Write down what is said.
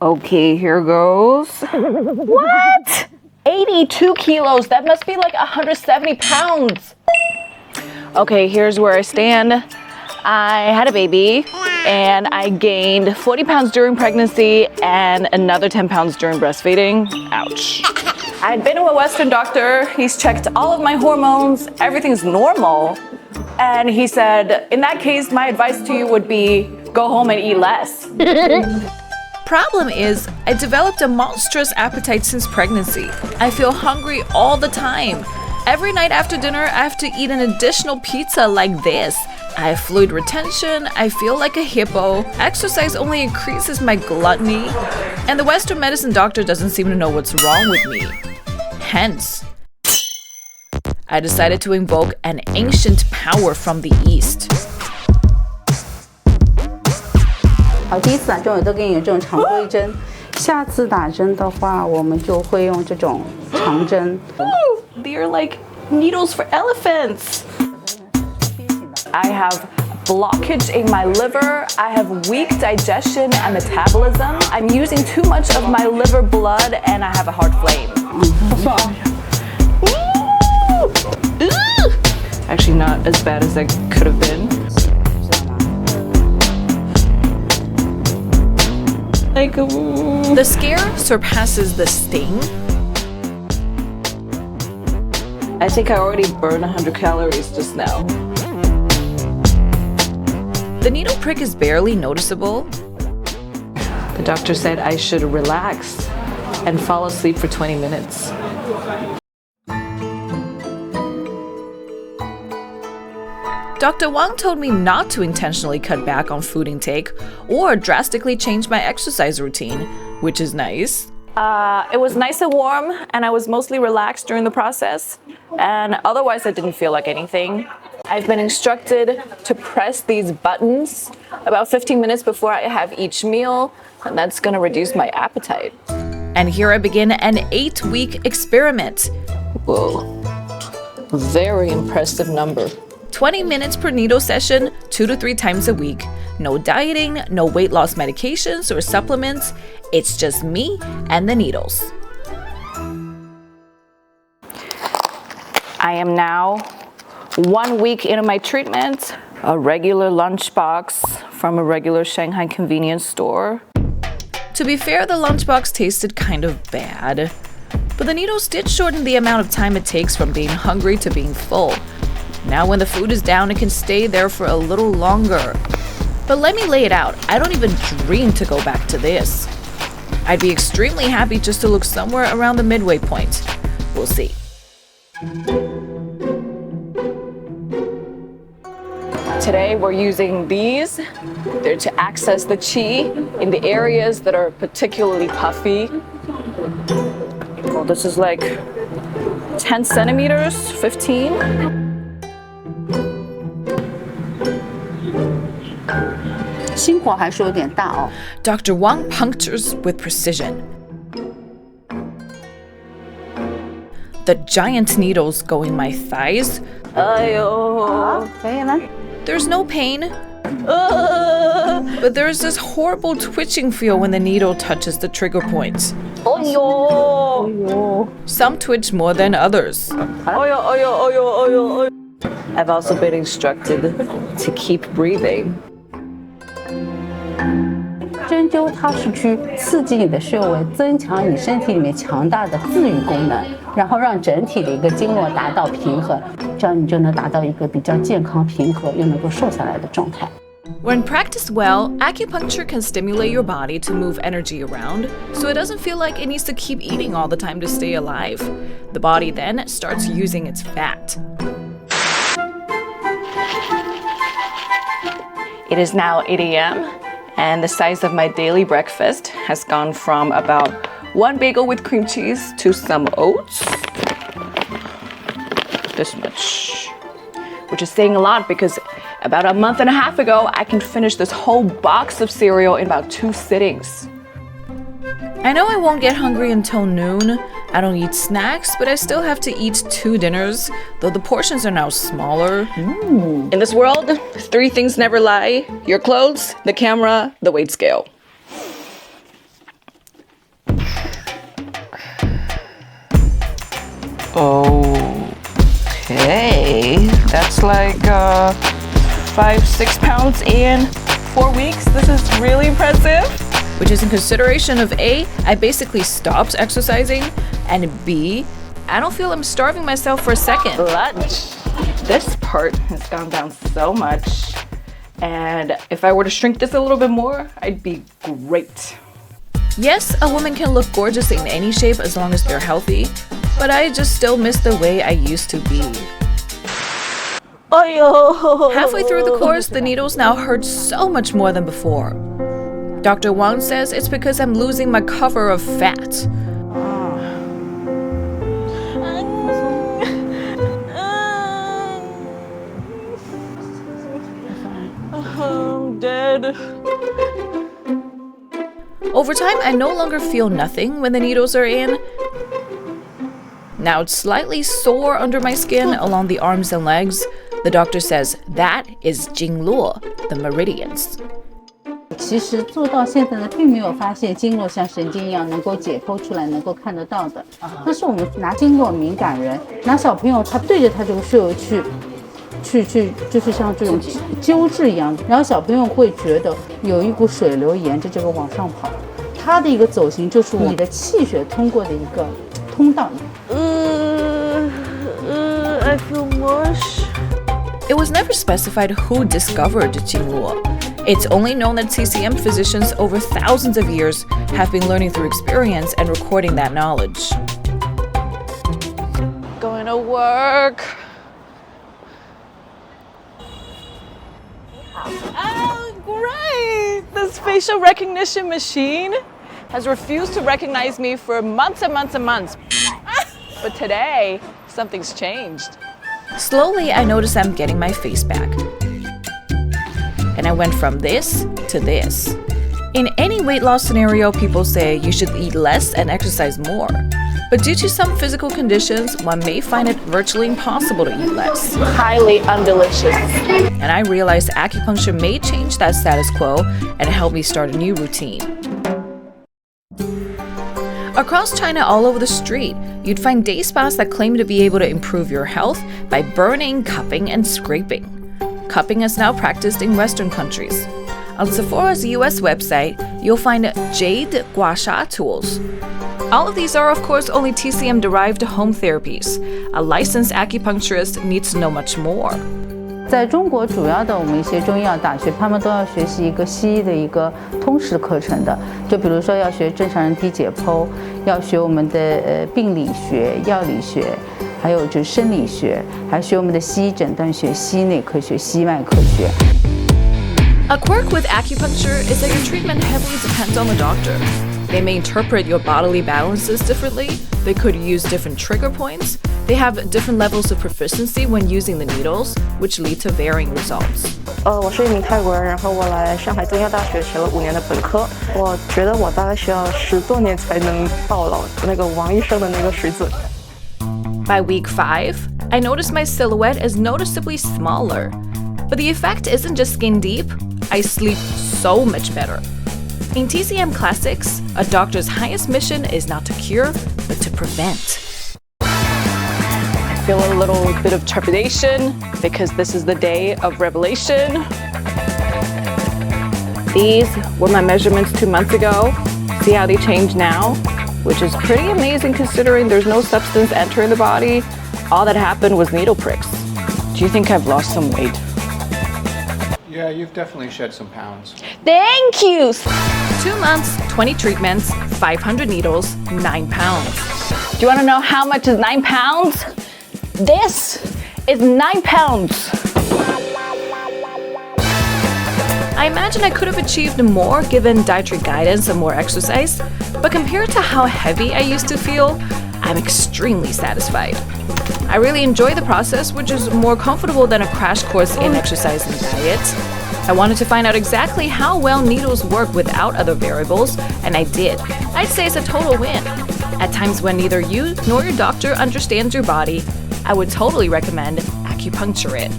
Okay, here goes. What? 82 kilos. That must be like 170 pounds. Okay, here's where I stand. I had a baby and I gained 40 pounds during pregnancy and another 10 pounds during breastfeeding. Ouch. I had been to a Western doctor. He's checked all of my hormones. Everything's normal. And he said, in that case, my advice to you would be go home and eat less. Problem is, I developed a monstrous appetite since pregnancy. I feel hungry all the time. Every night after dinner, I have to eat an additional pizza like this. I have fluid retention, I feel like a hippo, exercise only increases my gluttony, and the Western medicine doctor doesn't seem to know what's wrong with me. Hence, I decided to invoke an ancient power from the East. 好，第一次打针我都给你用这种常规针，下次打针的话，我们就会用这种长针。They're like needles for elephants. I have blockage in my liver. I have weak digestion and metabolism. I'm using too much of my liver blood and I have a heart flame. Actually, not as bad as I could have been. Like, the scare surpasses the sting. I think I already burned 100 calories just now. The needle prick is barely noticeable. The doctor said I should relax and fall asleep for 20 minutes. Dr. Wang told me not to intentionally cut back on food intake or drastically change my exercise routine, which is nice. It was nice and warm, and I was mostly relaxed during the process, and otherwise I didn't feel like anything. I've been instructed to press these buttons about 15 minutes before I have each meal, and that's gonna reduce my appetite. And here I begin an 8-week experiment. Whoa, very impressive number. 20 minutes per needle session, 2 to 3 times a week. No dieting, no weight loss medications or supplements. It's just me and the needles. I am now 1 week into my treatment, a regular lunchbox from a regular Shanghai convenience store. To be fair, the lunchbox tasted kind of bad. But the needles did shorten the amount of time it takes from being hungry to being full. Now when the food is down, it can stay there for a little longer. But let me lay it out, I don't even dream to go back to this. I'd be extremely happy just to look somewhere around the midway point. We'll see. Today we're using these. They're to access the qi in the areas that are particularly puffy. Well, this is like 10 centimeters, 15. 心口还是有点大哦。 Dr. Wang punctures with precision. The giant needles go in my thighs. 哎呦，可以了。 There's no pain. But there's this horrible twitching feel when the needle touches the trigger points. 哎呦， Some twitch more than others. 哎呦，哎呦，哎呦，哎呦，哎呦。I've also been instructed to keep breathing. 针灸它是去刺激你的穴位，增强你身体里面强大的自愈功能，然后让整体的一个经络达到平衡，这样你就能达到一个比较健康、平和又能够瘦下来的状态。 When practiced well, acupuncture can stimulate your body to move energy around, so it doesn't feel like it needs to keep eating all the time to stay alive. The body then starts using its fat. It is now 8 a.m. and the size of my daily breakfast has gone from about 1 bagel with cream cheese to some oats. This much. Which is saying a lot because about a month and a half ago, I can finish this whole box of cereal in about 2 sittings. I know I won't get hungry until noon. I don't eat snacks, but I still have to eat 2 dinners, though the portions are now smaller. In this world, 3 things never lie: your clothes, the camera, the weight scale. Okay, that's like 5-6 pounds in 4 weeks. This is really impressive. Which is in consideration of A, I basically stopped exercising, and B, I don't feel I'm starving myself for a second. Lunch. This part has gone down so much. And if I were to shrink this a little bit more, I'd be great. Yes, a woman can look gorgeous in any shape as long as they're healthy, but I just still miss the way I used to be. Halfway through the course, the needles now hurt so much more than before. Dr. Wang says it's because I'm losing my cover of fat. I'm dead. Over time, I no longer feel nothing when the needles are in. Now it's slightly sore under my skin along the arms and legs. The doctor says that is Jingluo, the meridians. 其实做到现在呢，并没有发现经络像神经一样能够解剖出来、能够看得到的。但是我们拿经络敏感人，拿小朋友他对着他这个穴位去，就是像这种揪治一样，然后小朋友会觉得有一股水流沿着这个往上跑，它的一个走形就是你的气血通过的一个通道。I feel mush. It was never specified who discovered Jingluo. It's only known that TCM physicians over thousands of years have been learning through experience and recording that knowledge. Going to work. Oh, great! This facial recognition machine has refused to recognize me for months and months and months. But today, something's changed. Slowly, I notice I'm getting my face back. And I went from this to this. In any weight loss scenario, people say you should eat less and exercise more. But due to some physical conditions, one may find it virtually impossible to eat less. Highly undelicious. And I realized acupuncture may change that status quo and help me start a new routine. Across China, all over the street, you'd find day spas that claim to be able to improve your health by burning, cupping, and scraping. Cupping is now practiced in Western countries. On Sephora's US website, you'll find jade gua sha tools. All of these are, of course, only TCM-derived home therapies. A licensed acupuncturist needs to know much more. 在中国，主要的我们一些中医药大学，他们都要学习一个西医的一个通识课程的，就比如说要学正常人体解剖，要学我们的病理学、药理学，还有就是生理学，还学我们的西医诊断学、西医内科学、西脉科学。A quirk with acupuncture is that your treatment heavily depends on the doctor. They may interpret your bodily balances differently. They could use different trigger points. They have different levels of proficiency when using the needles, which lead to varying results. 我是一名泰国人，然后我来上海中医药大学学了5年的本科。我觉得我大概需要10多年才能到老那个王医生的那个水准。By week 5, I noticed my silhouette is noticeably smaller. But the effect isn't just skin deep, I sleep so much better. In TCM Classics, a doctor's highest mission is not to cure, but to prevent. I feel a little bit of trepidation because this is the day of revelation. These were my measurements 2 months ago. See how they change now? Which is pretty amazing considering there's no substance entering the body. All that happened was needle pricks. Do you think I've lost some weight? Yeah, you've definitely shed some pounds. Thank you! 2 months, 20 treatments, 500 needles, 9 pounds. Do you want to know how much is 9 pounds? This is 9 pounds. I imagine I could have achieved more given dietary guidance and more exercise, but compared to how heavy I used to feel, I'm extremely satisfied. I really enjoy the process, which is more comfortable than a crash course in exercise and diet. I wanted to find out exactly how well needles work without other variables, and I did. I'd say it's a total win. At times when neither you nor your doctor understands your body, I would totally recommend acupuncture it.